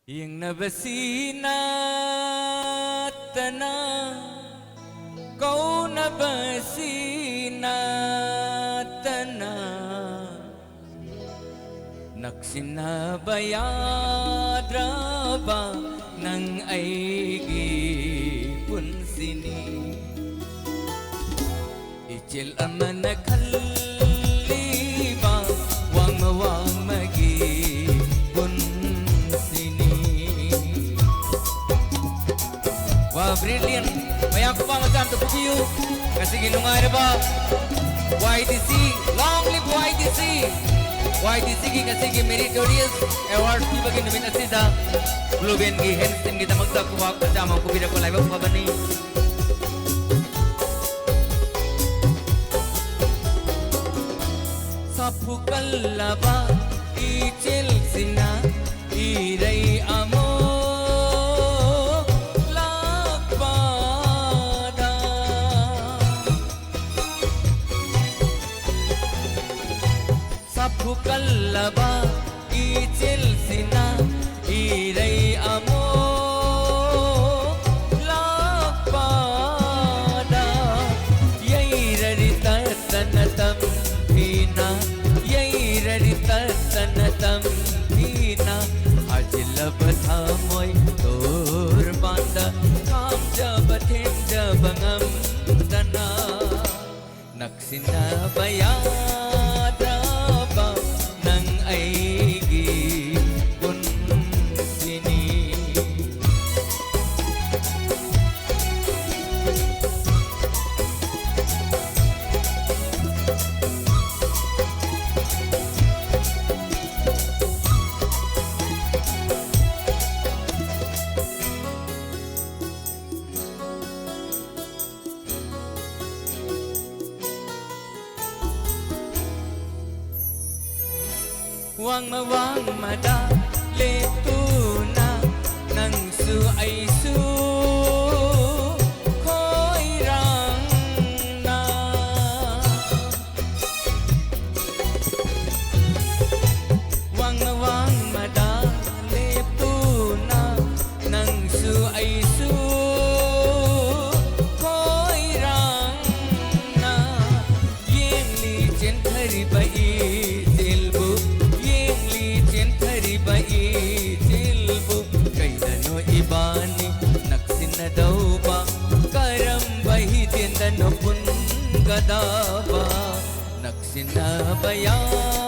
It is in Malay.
Yung nabasina tana kau nabasina tana nagsinabayadra ba ng aigi punsini ichil aman nakaliba wang mawang magi wah, brilliant. Mayang ko pa magkanto po kayo. Kasi ginunga na ba? YDC. Long live YDC. YDC kasi meritorious award di bagi namin asida. Globian gi Hensin kita magsakuha kasama ko bida ko live ako ba ni? Sa pukalaba ichil sina iray amo Kalaba ichil sina iray amo lapada yai rarita tanatam hina yai rarita tanatam hina ajilabtha moy tor banda kam jabathem jabangam dana naksina baya wang mawang mada letuna nang su ay su koi rang na wang mawang mada letuna nang su ay su koi rang na yen li chen thari bai Itilbu kaidano ibani naksina dauba karam bahi tindano pun gadaba naksina bayan